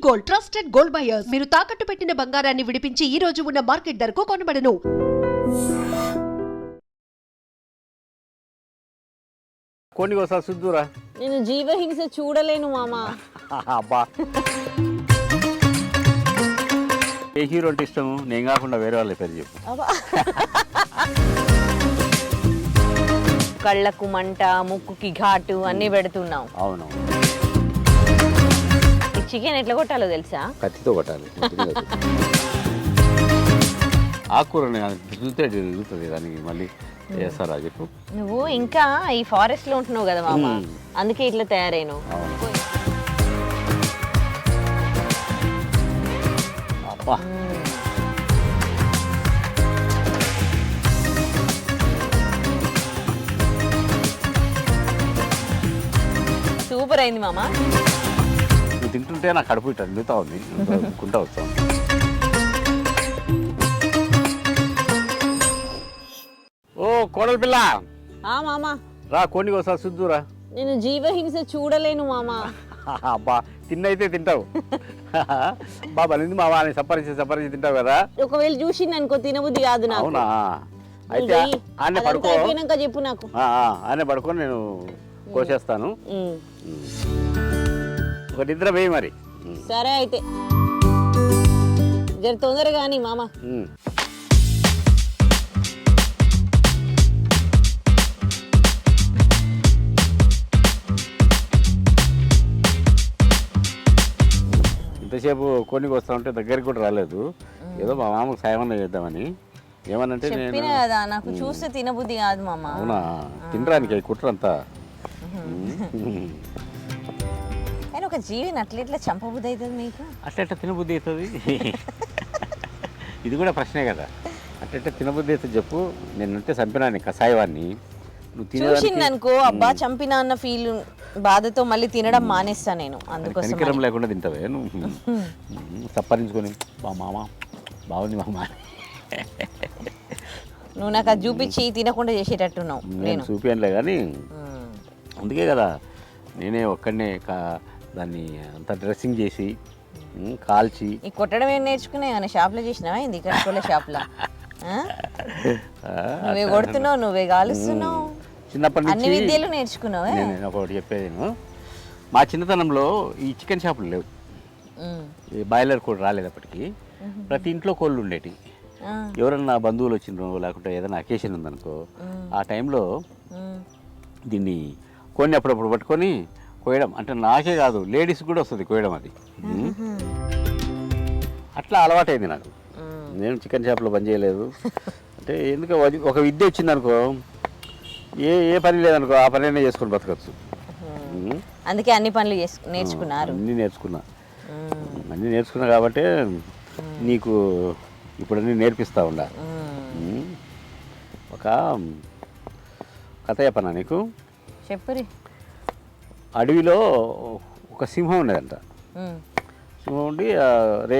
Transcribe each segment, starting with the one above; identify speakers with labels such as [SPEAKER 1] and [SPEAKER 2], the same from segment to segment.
[SPEAKER 1] Gold, trusted gold buyers. మీరు తాకట్టు పెట్టిన బంగారాన్ని విడిపించి ఈ రోజు ఉన్న మార్కెట్ ధరకు కొనబడను.
[SPEAKER 2] కొన్ని ఒకసారి చూద్దురా.
[SPEAKER 3] నేను జీవహింస చూడలేను మామా.
[SPEAKER 2] అబ్బా ఏ హీరో అంటే ఇష్టము? నేను కాకుండా వేరే వాళ్ళ పేరు చెప్పు.
[SPEAKER 3] కళ్ళకు మంట, ముక్కుకి ఘాటు అన్నీ పెడుతున్నావు.
[SPEAKER 2] అవును,
[SPEAKER 3] ఈ చికెన్ ఎట్లా కొట్టాలో తెలుసా?
[SPEAKER 2] కత్తితో కొట్టాలి. ఆకుకూర చూస్తే తిరుగుతుంది, దానికి మళ్ళీ చేస్తారా చెప్పు.
[SPEAKER 3] నువ్వు ఇంకా ఈ ఫారెస్ట్ లో ఉంటున్నావు కదా మామ, అందుకే ఇట్లా తయారైనావు.
[SPEAKER 2] అబ్బా
[SPEAKER 3] సూపర్ అయింది మామ.
[SPEAKER 2] నువ్వు తింటుంటే నాకు కడుపు ఇట్లా అందుతా ఉంది, కుంటా వస్తా ఉంది. ఓ కోడల పిల్ల
[SPEAKER 3] మామ
[SPEAKER 2] రా, కొన్ని ఒకసారి చూద్దురా.
[SPEAKER 3] నేను జీవహింస చూడలేను మామ.
[SPEAKER 2] అబ్బా తిన్నైతే తింటావు. బాబా నింది మావా అని సపరించి తింటావు కదా.
[SPEAKER 3] ఒకవేళ చూసింది అనుకో తినబుద్ధి కాదు నాకు.
[SPEAKER 2] అవునా? అయితే ఆనే పడుకో,
[SPEAKER 3] అయిపోయినాక చెప్పు నాకు.
[SPEAKER 2] ఆనే పడుకొని నేను కోసేస్తాను. ఒక నిద్ర వేయి మరి.
[SPEAKER 3] సరే అయితే జర తొందరగా అని మామ.
[SPEAKER 2] ఇంతసేపు కొన్ని వస్తా ఉంటే దగ్గరికి కూడా రాలేదు. ఏదో మా మామకు సాయం అన్న చేద్దామని. ఏమనంటే
[SPEAKER 3] చెప్పిన కదా నాకు చూస్తే తినబుద్ధి కాదు మామ.
[SPEAKER 2] అవునా? తినడానికి కుట్రంతా.
[SPEAKER 3] కానీ ఒక జీవిని అట్లా చంపబుద్ధి అవుతుంది మీకు?
[SPEAKER 2] అట్లా తినబుద్ధి అవుతుంది. ఇది కూడా ప్రశ్నే కదా. అట్లా తినబుద్ధి అవుతుంది చెప్పు. నేనంటే చంపినాను కషాయవాన్ని. నువ్వు
[SPEAKER 3] చూసిందనుకో అబ్బా చంపినా అన్న ఫీల్ బాధతో మళ్ళీ తినడం మానేస్తా నేను. అందుకోసం
[SPEAKER 2] కనికరం లేకుండా తింటావే నువ్వు. సప్పరించుకొని బా మామ బాగుంది మామ.
[SPEAKER 3] నువ్వు నాకు అది చూపించి తినకుండా చేసేటట్టున్నావు.
[SPEAKER 2] నేను చూపించలే కానీ అందుకే కదా నేనే ఒక్కడనే దాన్ని అంతా డ్రెస్సింగ్ చేసి కాల్చి.
[SPEAKER 3] ఈ కొట్టడం ఏం నేర్చుకున్నావు? ఏమైనా షాప్లో చేసినావా? ఏంది కట్టుకోలే షాప్లో? నువ్వే కొడుతున్నావు, నువ్వే కాలుస్తున్నావు.
[SPEAKER 2] చిన్నప్పటి
[SPEAKER 3] అన్ని
[SPEAKER 2] నుంచి
[SPEAKER 3] విద్యలు నేర్చుకున్నావు.
[SPEAKER 2] నేను ఒకటి చెప్పేది, మా చిన్నతనంలో ఈ చికెన్ షాపులు లేవు, ఈ బాయిలర్ కోడి రాలేదప్పటికి. ప్రతి ఇంట్లో కోళ్ళు ఉండేటి. ఎవరన్నా బంధువులు వచ్చిండ్రు లేకుంటే ఏదైనా అకేషన్ ఉందనుకో, ఆ టైంలో దీన్ని కొన్ని అప్పుడప్పుడు పట్టుకొని కోయడం. అంటే నాకే కాదు లేడీస్ కూడా వస్తుంది కోయడం. అది అట్లా అలవాటైంది నాకు. నేను చికెన్ షాప్లో పని చేయలేదు. అంటే ఎందుకు ఒక విద్య వచ్చిందనుకో, ఏ ఏ పని లేదనుకో ఆ పని అయినా చేసుకొని బతకచ్చు.
[SPEAKER 3] అందుకే అన్ని పనులు నేర్చుకున్నారు.
[SPEAKER 2] అన్నీ నేర్చుకున్నా కాబట్టి నీకు ఇప్పుడు అన్నీ నేర్పిస్తా ఉండా. ఒక కథ చెప్పనా నీకు?
[SPEAKER 3] చెప్పురి.
[SPEAKER 2] అడవిలో ఒక సింహం ఉండేదంట. సింహం ఉండి రే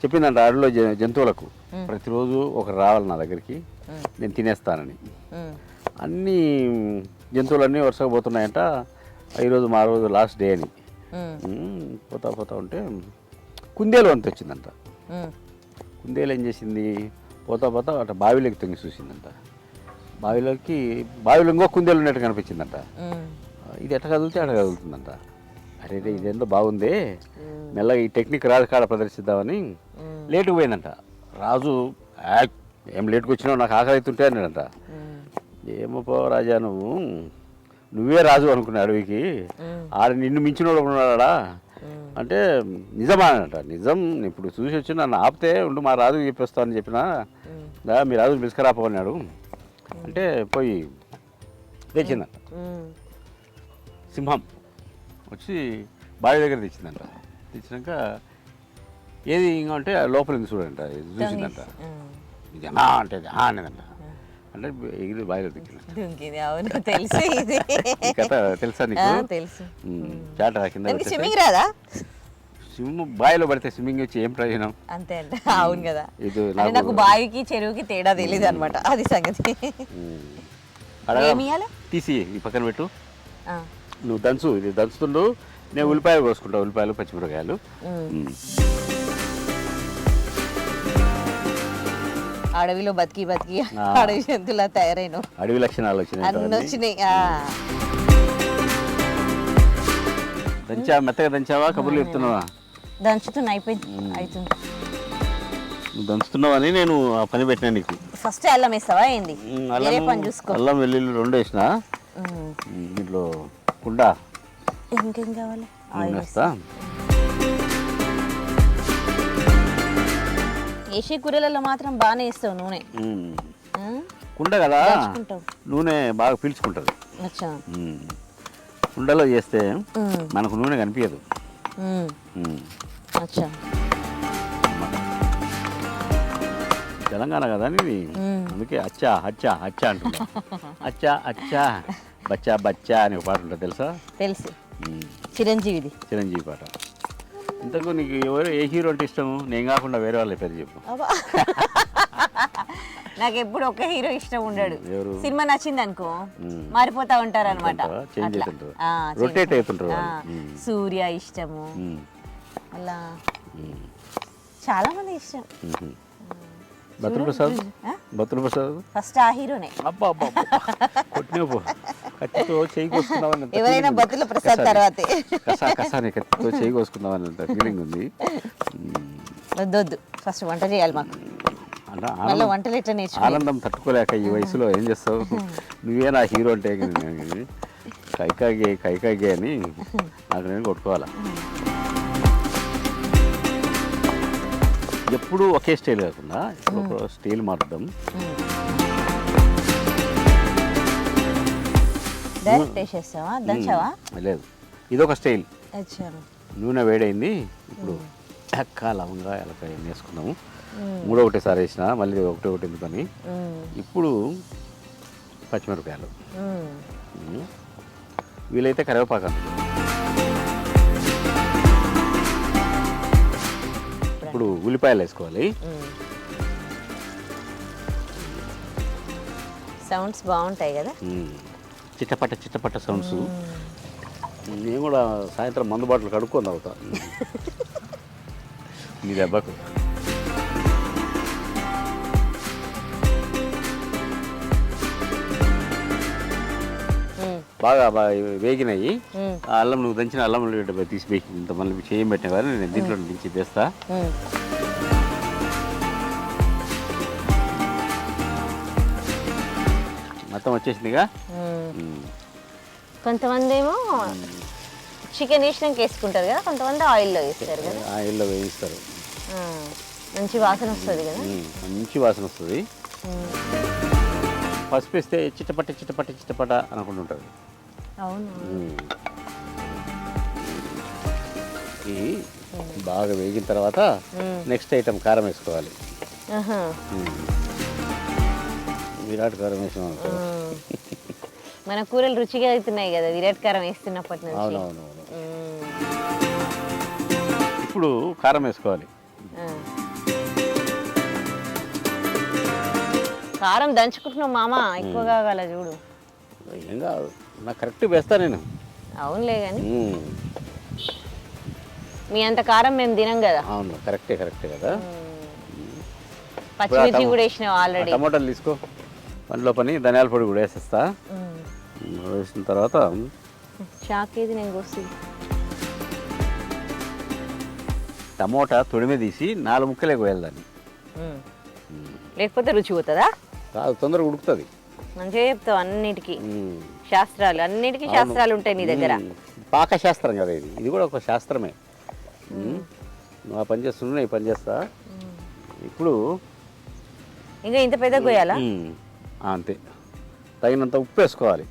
[SPEAKER 2] చెప్పిందంట అడవిలో జంతువులకు, ప్రతిరోజు ఒకరు రావాలి నా దగ్గరికి, నేను తినేస్తానని. అన్ని జంతువులన్నీ వరుసగా పోతున్నాయంట. ఈరోజు మా రోజు లాస్ట్ డే అని పోతా ఉంటే కుందేలు అంత వచ్చిందంట. కుందేలు ఏం చేసింది, పోతా అట్లా బావిలోకి తొంగి చూసిందంట. బావిలో ఇంకో కుందేలు ఉన్నట్టు కనిపించిందంట. ఇది ఎట్లా కదులుతే అట్లా కదులుతుందంట. అరే ఇదేందో బాగుంది, మెల్లగా ఈ టెక్నిక్ రాజు కాడ ప్రదర్శిద్దామని లేటుకు పోయిందంట. రాజు ఏం లేటుకు వచ్చినావు, నాకు ఆకలి అవుతుంటే అన్నాడంట. ఏమో పో రాజా, నువ్వే రాజు అనుకున్నా అడవికి, ఆడ నిన్ను మించినోడు ఉన్నాడా అంటే నిజమా అన్నట. నిజం, ఇప్పుడు చూసి వచ్చి నన్ను ఆపితే ఉండు మా రాజుకి చెప్పేస్తానని చెప్పినా, మీ రాజుని పిలుచుకురాపోన్నాడు అంటే పోయి తెచ్చిందంట. సింహం వచ్చి బావి దగ్గర తెచ్చిందంట. తెచ్చినాక ఏది ఇంకా అంటే లోపల చూడంట, చూసిందంట. ఇది అంటే అనేదంట. అంటే ఎగిరి బావిలో దిక్కింది. కథ తెలుసా నీకు?
[SPEAKER 3] తెలుసు.
[SPEAKER 2] చాట కింద స్విమ్ బావిలో పడితే స్విమ్మింగ్ వచ్చి ఏం ప్రయోజనం?
[SPEAKER 3] అంతే అంట. అవును కదా. ఇది నాకు బావికి చెరువుకి తేడా తెలియదు అనమాట, అది సంగతి.
[SPEAKER 2] తీసి ఈ పక్కన పెట్టు. నువ్వు ఇది దంచుతుండు, నేను ఉల్లిపాయలు కోసుకుంటా, ఉల్లిపాయలు పచ్చిమిరపకాయలు.
[SPEAKER 3] అడవిలో బతికి బతికి అడవి జంతువులా తయారైన
[SPEAKER 2] అడవి లక్షణాలు వచ్చినాయి.
[SPEAKER 3] అన్నీ వచ్చినాయి.
[SPEAKER 2] దంచా మెత్తగా దంచావా, కబుర్లు చెప్తున్నావా?
[SPEAKER 3] దంచుతున్నా, అయిపోయింది, అవుతుంది.
[SPEAKER 2] నువ్వు దంచుతున్నావని నేను ఆ పని పెట్టినా నీకు.
[SPEAKER 3] ఫస్ట్ అల్లం వేస్తావా ఏంది? వేరే పని చూసుకో.
[SPEAKER 2] అల్లం వెల్లుల్లి 2 వేసిన. దీంట్లో కుండ
[SPEAKER 3] ఇంకేం కావాలి?
[SPEAKER 2] వేస్తా.
[SPEAKER 3] వేసే కూరలలో మాత్రం బాగానే వేస్తావు నూనె.
[SPEAKER 2] కుండ కదా, నూనె బాగా పీల్చుకుంటుంది. కుండలో చేస్తే మనకు నూనె కనిపించదు. తెలంగాణ కదా ఇది, అందుకే అచ్చా అచ్చా అచ్చా అంటున్నా. అచ్చా అచ్చా బచ్చా బచ్చా అని ఒక పాట ఉంటుంది, తెలుసా?
[SPEAKER 3] తెలుసు, చిరంజీవిది.
[SPEAKER 2] చిరంజీవి పాట. ఇంతకు నీకు ఏ హీరో అంటే ఇష్టము? నేను కాకుండా వేరే వాళ్ళ పేరు చెప్పు.
[SPEAKER 3] నాకు ఎప్పుడు ఒక హీరో ఇష్టం ఉండడు. సినిమా నచ్చింది అనుకో మారిపోతా ఉంటారు అనమాట,
[SPEAKER 2] రొటేట్ అవుతుంటారు.
[SPEAKER 3] సూర్య ఇష్టము, అలా చాలా మంది ఇష్టం.
[SPEAKER 2] బతులు ప్రసాద్
[SPEAKER 3] ఫస్ట్ ఆ హీరోనే.
[SPEAKER 2] అబ్బా అబ్బా కొట్టినవు, కత్తితో చేయి కోసుకుందామని.
[SPEAKER 3] ఎవరైనా బతుల ప్రసాద్ తర్వాతే
[SPEAKER 2] కసా కసాని కత్తితో చేయి కోసుకుందామని అంత ఫీలింగ్ ఉంది.
[SPEAKER 3] వద్దొద్దు, ఫస్ట్ వంట చేయాలి మాకు. మళ్ళీ వంటలు ఎట్లా నేర్చుకో.
[SPEAKER 2] ఆనందం తట్టుకోలేక ఈ వయసులో ఏం చేస్తావు? నువ్వే నా హీరో అంటే కైకాగే అని నాకు నేను కొట్టుకోవాలా. ఎప్పుడు ఒకే స్టైల్ కాకుండా ఒక స్టైల్ మారుద్దాం. లేదు, ఇదొక స్టైల్. నూనె వేడైంది, ఇప్పుడు చెక్క లవంగా ఎలకాయ వేసుకున్నాము. 3 ఒకటేసారి వేసిన, మళ్ళీ ఒకటి ఎందుకని. ఇప్పుడు పచ్చిమిరపకాయలు, వీలైతే కరివేపాకు. ఇప్పుడు ఉల్లిపాయలు వేసుకోవాలి.
[SPEAKER 3] సౌండ్స్ బాగుంటాయి కదా,
[SPEAKER 2] చిట్టపట్ట చిట్టపట్ట సౌండ్స్. నేను కూడా సాయంత్రం మందు బాటలు కడుక్కొని తాగుతా నీ దెబ్బకు. బాగా వేగినాయి. ఆ అల్లం, నువ్వు దంచిన అల్లం తీసి వేసి ఇంత మళ్ళీ చేయం పెట్టిన కానీ నేను దీంట్లో దించి వేస్తా. మొత్తం వచ్చేసిందిగా.
[SPEAKER 3] కొంతమంది ఏమో చికెన్ వేసినాక వేసుకుంటారు కదా, కొంతమంది ఆయిల్లో వేస్తారు కదా.
[SPEAKER 2] ఆయిల్లో వేయిస్తారు,
[SPEAKER 3] మంచి వాసన వస్తుంది కదా.
[SPEAKER 2] మంచి వాసన వస్తుంది. పసుపు వేస్తే చిట్టపట్ట చిట్టపట్ట చిట్టపట్ట అనుకుంటుంటుంది.
[SPEAKER 3] అవును.
[SPEAKER 2] ఇది బాగా వేగిన తర్వాత నెక్స్ట్ ఐటమ్ కారం వేసుకోవాలి. విరాట్ కారం వేసాం అనుకో.
[SPEAKER 3] మన కూరలు రుచిగా అవుతున్నాయి కదా విరాట్ కారం వేస్తున్నప్పటి నుంచి.
[SPEAKER 2] అవునవును. ఇప్పుడు కారం వేసుకోవాలి.
[SPEAKER 3] కారం దంచుకుంటున్నావు మామ, ఎక్కువ కాగల చూడు.
[SPEAKER 2] ఏం కాదు, నాకు కరెక్ట్ వేస్తా నేను.
[SPEAKER 3] అవునులే కానీ మీ అంత కారం మేము తినం కదా.
[SPEAKER 2] అవును, కరెక్టే కదా.
[SPEAKER 3] పచ్చిమిర్చి కూడా వేసినావు ఆల్రెడీ.
[SPEAKER 2] టమాటాలు తీసుకో, పనిలో పని ధనియాల పొడి కూడా వేసేస్తా. వేసిన తర్వాత
[SPEAKER 3] షాక్ ఏది నేను కోసి
[SPEAKER 2] టమోటా తొడిమే తీసి 4 ముక్కలే కోయాలి దాన్ని.
[SPEAKER 3] లేకపోతే రుచి పోతుందా?
[SPEAKER 2] కాదు, తొందరగా ఉడుకుతుంది.
[SPEAKER 3] మంచిగా చెప్తావు అన్నిటికీ శాస్త్రాలు, అన్నిటికీ శాస్త్రాలు ఉంటాయి నీ దగ్గర.
[SPEAKER 2] పాకశాస్త్రం కదా ఇది, ఇది కూడా ఒక శాస్త్రమే. నువ్వు ఆ పని చేస్తున్నా, ఈ పని చేస్తా. ఇప్పుడు
[SPEAKER 3] ఇంకా ఇంత పెద్ద కోయాలా?
[SPEAKER 2] అంతే, తగినంత ఉప్పు వేసుకోవాలి.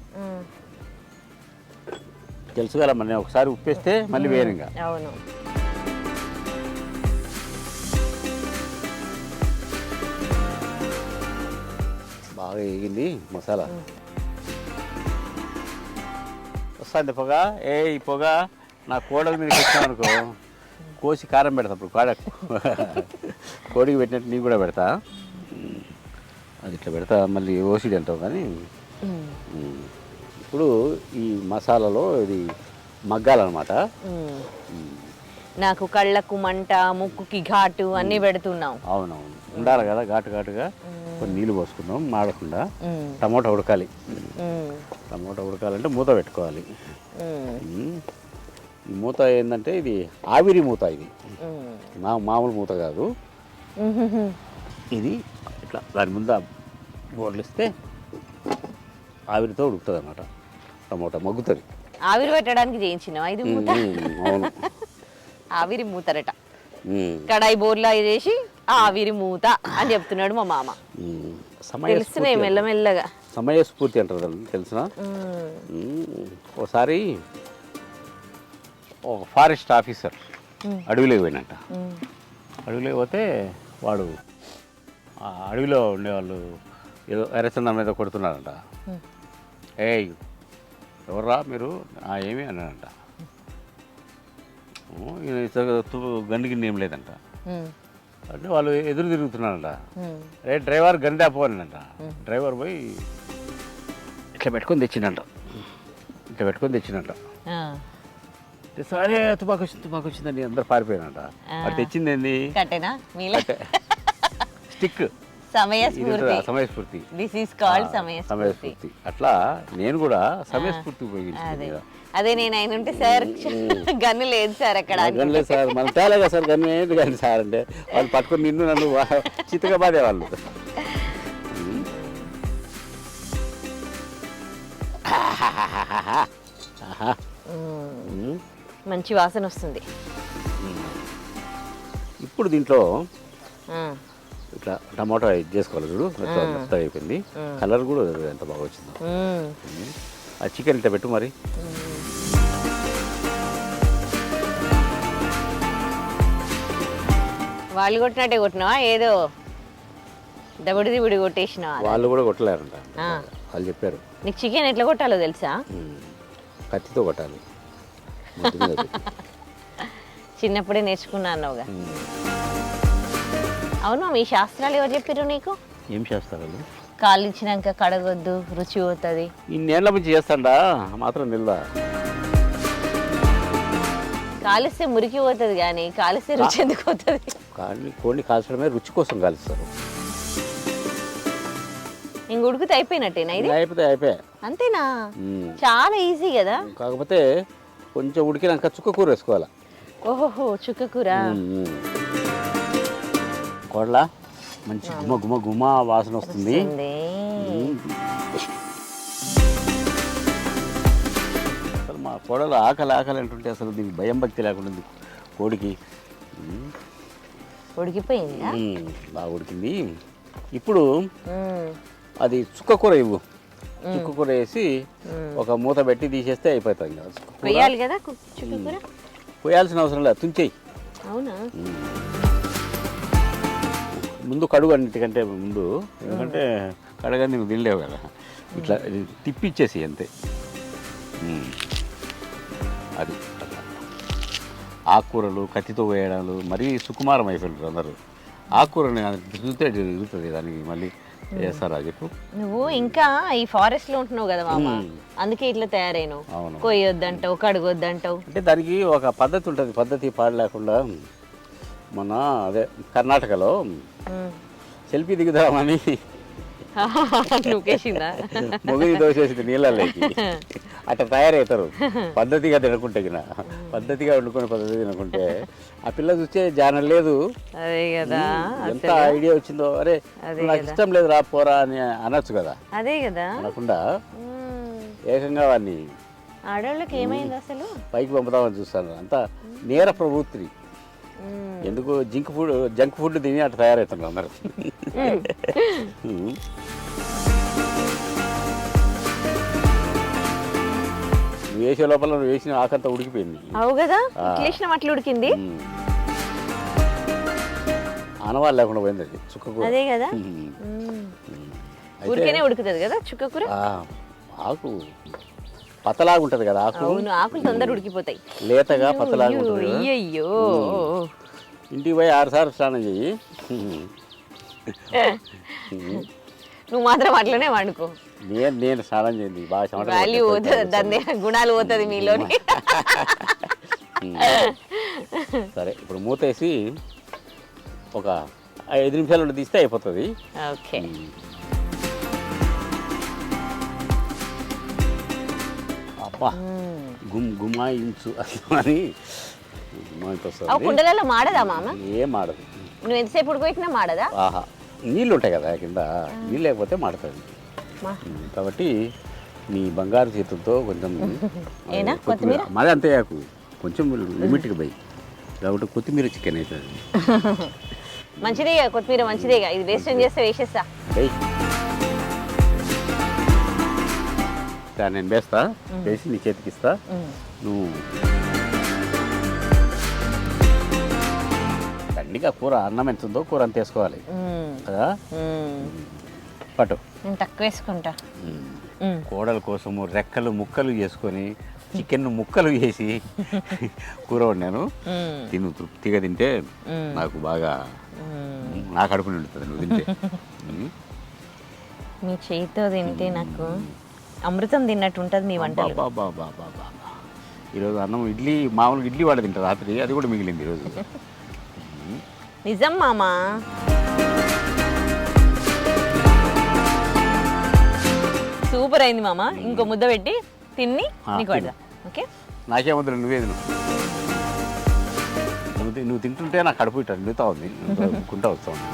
[SPEAKER 2] తెలుసు కదా మరి, ఒకసారి ఉప్పు వేస్తే మళ్ళీ వేరుగా.
[SPEAKER 3] అవును.
[SPEAKER 2] బాగా వేగింది మసాలా. వస్తుంది పొగ. ఈ పొగ నా కోడల మీద పెట్టామనుకో, కోసి కారం పెడతా. ఇప్పుడు కోడికి పెట్టినట్టు నీకు కూడా పెడతా. అది ఇట్లా పెడతా, మళ్ళీ ఓసిడి అంటావు కానీ. ఇప్పుడు ఈ మసాలాలో ఇది మగ్గాలన్నమాట.
[SPEAKER 3] నాకు కళ్ళకు మంట, ముక్కుకి ఘాటు అన్నీ పెడుతున్నావు.
[SPEAKER 2] అవునవును, ఉండాలి కదా ఘాటుగా. కొన్ని నీళ్ళు పోసుకుందాం మాడకుండా. టమోటా ఉడకాలి. టమోటా ఉడకాలంటే మూత పెట్టుకోవాలి. ఈ మూత ఏంటంటే ఇది ఆవిరి మూత, ఇది మామూలు మూత కాదు. ఇది ఇట్లా దాని ముందు బోర్లు ఇస్తే ఆవిరితో ఉడుకుతుంది అన్నమాట. టమోటా మగ్గుతుంది.
[SPEAKER 3] ఆవిరి పెట్టడానికి చేయించినావా ఇది మూత?
[SPEAKER 2] అవును,
[SPEAKER 3] ఆవిరి మూతరట. కడాయి బోర్లా చేసి ఆవిరి మూత అని చెప్తున్నాడు మా మామ. తెలుస్తున్నాయి మెల్లమెల్లగా.
[SPEAKER 2] సమయస్ఫూర్తి అంటారు దాన్ని, తెలిసిన. ఒకసారి ఒక ఫారెస్ట్ ఆఫీసర్ అడవిలోకి పోయినట్ట. అడవిలోకి పోతే వాడు ఆ అడవిలో ఉండేవాళ్ళు ఏదో ఎర్రచందనం మీద కొడుతున్నారంట. ఏయ్ ఎవర్రా మీరు? ఏమి అన్నాడంట. గండి గిన్నె ఏం లేదంట. అంటే వాళ్ళు ఎదురు తిరుగుతున్నారంట. రే డ్రైవర్ గండి ఆపోనంట. డ్రైవర్ పోయి ఇట్లా పెట్టుకొని తెచ్చిందంట. సరే తుపాకు వచ్చిందని అందరు పారిపోయినంట. అది తెచ్చింది ఏంది? స్టిక్. సమయస్ఫూర్తి.
[SPEAKER 3] దిస్ ఈస్ కాల్డ్ సమయస్ఫూర్తి.
[SPEAKER 2] అట్లా నేను కూడా సమయస్ఫూర్తి ఉపయోగించాను.
[SPEAKER 3] అదే నేను ఆయన ఉంటే సార్ గన్ను లేదు సార్ అక్కడ.
[SPEAKER 2] గన్ను లేదు సార్, మన తేలేగా సార్ గన్ను ఏంటి కానీ సార్ అంటే వాళ్ళు పట్టుకొని నిన్ను నన్ను చిత్తగా బాధే వాళ్ళు.
[SPEAKER 3] మంచి వాసన వస్తుంది.
[SPEAKER 2] ఇప్పుడు దీంట్లో ఇట్లా టమాటా ఇది చేసుకోవాలి చూడు, మెత్తగా అయిపోయింది. కలర్ కూడా ఎంత బాగా వచ్చింది. ఆ చికెన్ ఇట్లా పెట్టు మరి.
[SPEAKER 3] వాళ్ళు కొట్టినట్టే కొట్టినావా? ఏదో దబుడి కొట్టేసినావా?
[SPEAKER 2] వాళ్ళు కూడా కొట్టలేరంట, వాళ్ళు చెప్పారు.
[SPEAKER 3] నీకు చికెన్ ఎట్లా కొట్టాలో తెలుసా?
[SPEAKER 2] కత్తితో కొట్టాలి.
[SPEAKER 3] చిన్నప్పుడే నేర్చుకున్నా అన్నావుగా. అవును, మీ శాస్త్రాలు ఎవరు చెప్పారు నీకు?
[SPEAKER 2] ఏం శాస్త్రాలు?
[SPEAKER 3] కాళ్ళు ఇచ్చినాక కడగొద్దు, రుచి పోతుంది.
[SPEAKER 2] ఇన్నేళ్ల నుంచి చేస్తాడా మాత్రం నిల్దా.
[SPEAKER 3] కాలిస్తే మురికి పోతుంది కానీ కాలిస్తే రుచి ఎందుకు పోతుంది?
[SPEAKER 2] కోడిని కాల్చడమే రుచి కోసం కాలుస్తారు.
[SPEAKER 3] ఇంక ఉడికితే అయిపోయినట్టేనా ఇది?
[SPEAKER 2] అయిపోయా. అంతేనా?
[SPEAKER 3] చాలా ఈజీ కదా.
[SPEAKER 2] కాకపోతే కొంచెం ఉడికినాక చుక్క కూర వేసుకోవాలా.
[SPEAKER 3] ఓహో, చుక్క కూర.
[SPEAKER 2] కోడలా మంచి గుమ వాసన వస్తుంది. అసలు మా కోడలు ఆకలి అంటుంటే అసలు దీనికి భయం భక్తి లేకుండా కోడికి.
[SPEAKER 3] ఉడికిపోయింది,
[SPEAKER 2] బాగా ఉడికింది. ఇప్పుడు అది చుక్క కూర ఇవ్వు. చుక్క కూర వేసి ఒక మూత పెట్టి తీసేస్తే అయిపోతుంది కదా.
[SPEAKER 3] వేయాలి కదా చుక్క కూర?
[SPEAKER 2] పోయాల్సిన అవసరం లేదు, తుంచేయి.
[SPEAKER 3] అవునా?
[SPEAKER 2] ముందు కడుగు, అన్నిటికంటే ముందు. ఎందుకంటే కడగని నువ్వు తినలేవు కదా. ఇట్లా తిప్పిచ్చేసి అంతే. అది ఆకుకూరలు కత్తితో వేయడాలు మరీ సుకుమారం అయిపోయింటారు అందరూ. ఆకుకూరని చూస్తే తిరుగుతుంది, దానికి మళ్ళీ వేస్తారా చెప్పు.
[SPEAKER 3] నువ్వు ఇంకా ఈ ఫారెస్ట్ లో ఉంటున్నావు కదా మామ, అందుకే ఇట్లా తయారైనావు. కొయ్యొద్దంటావు, కడగొద్దంటావు.
[SPEAKER 2] అంటే దానికి ఒక పద్ధతి ఉంటుంది. పద్ధతి పాడు లేకుండా మొన్న అదే కర్ణాటకలో సెల్ఫీ దిగుదామని మొగిది దోసేసింది నీళ్ళలోకి. అట్లా తయారవుతారు పద్ధతిగా తినకుంటే. పద్ధతిగా వండుకునే పద్ధతి తినకుంటే ఆ పిల్ల చూస్తే జానం లేదు.
[SPEAKER 3] అదే కదా,
[SPEAKER 2] ఎంత ఐడియా వచ్చిందో. అరే నాకు ఇష్టం లేదు రా పోరా అని అనొచ్చు కదా.
[SPEAKER 3] అదే కదా,
[SPEAKER 2] అనకుండా ఏకంగా వాడిని
[SPEAKER 3] ఆడవాళ్ళకి ఏమైంది అసలు
[SPEAKER 2] పైకి పంపుదామని చూస్తాను. అంత నేర ప్రవృత్తి. ఎందుకు జంక్ ఫుడ్ తిని అట్లా తయారవుతున్నారు అందరు. నువ్వు వేసే లోపల నువ్వు వేసిన ఆకంతా ఉడికిపోయింది.
[SPEAKER 3] అవు కదా, అట్లా ఉడికింది.
[SPEAKER 2] ఆనవాళ్ళు లేకుండా పోయింది అది చుక్క కూర.
[SPEAKER 3] అదే కదా, ఊరికేనే ఉడుకుతుంది కదా చుక్క కూర.
[SPEAKER 2] ఆకు పతలాగా ఉంటుంది కదా ఆకు.
[SPEAKER 3] ఆకులు తొందర ఉడికిపోతాయి.
[SPEAKER 2] లేతగా పతలాగా ఉంటుంది.
[SPEAKER 3] అయ్యో,
[SPEAKER 2] ఇంటికి పోయి 6 సార్లు స్నానం చెయ్యి.
[SPEAKER 3] నువ్వు మాత్రం అట్లనే వండుకో.
[SPEAKER 2] నేను స్నానం చేయండి బాగా చెమట
[SPEAKER 3] వాల్యూ పోతుంది, దాని గుణాలు పోతుంది మీలోని.
[SPEAKER 2] సరే ఇప్పుడు మూతేసి ఒక 5 నిమిషాలు తీస్తే అయిపోతుంది.
[SPEAKER 3] ఓకే.
[SPEAKER 2] అబ్బా గుమాయించు అని
[SPEAKER 3] అవి కుండలలో మాడదా మామ?
[SPEAKER 2] ఏం మాడదు.
[SPEAKER 3] నువ్వు ఎంతసేపు ఉడకబెట్టినా మాడదా?
[SPEAKER 2] ఆహా, నీళ్ళు ఉంటాయి కదా కింద, నీళ్ళు లేకపోతే మాడుతుంది. కాబట్టి నీ బంగారు చేతులతో కొంచెం కొత్తిమీర మాది అంతే కొంచెం లిమిట్గా పోయి, కాబట్టి కొత్తిమీర చికెన్ అవుతుంది.
[SPEAKER 3] మంచిదేగా కొత్తిమీర, మంచిదేగా. ఇది వేస్ట్ చేస్తే వేసేస్తా.
[SPEAKER 2] నేను వేస్తా, వేసి నీ చేతికి ఇస్తా. నువ్వు దండిగా కూర అన్నం ఎంత ఉందో కూర అంత వేసుకోవాలి కదా. పట్టు,
[SPEAKER 3] నేను తక్కువ వేసుకుంటా.
[SPEAKER 2] కోడల కోసము రెక్కలు ముక్కలు చేసుకొని చికెన్ ముక్కలు వేసి కూర వండాను. తిను, తృప్తిగా తింటే నాకు బాగా నా కడుపు నిండుతుంది నువ్వు తింటే.
[SPEAKER 3] మీ చేతితో తింటే నాకు అమృతం తిన్నట్టు ఉంటుంది మీ వంటలు.
[SPEAKER 2] బాబా ఈరోజు అన్నం ఇడ్లీ, మామూలుగా ఇడ్లీ వాడ తింటారు రాత్రి, అది కూడా మిగిలింది ఈరోజు.
[SPEAKER 3] నిజం మామా. సూపర్ అయింది మామ. ఇంకో ముద్ద పెట్టి తిని నీకు పెడదా. ఓకే,
[SPEAKER 2] నాకేమొద్దు, నువ్వే నువ్వు తింటుంటే నాకు కడుపు ఇట్లా నిండుతా ఉంది, కుంటా వస్తా ఉంది.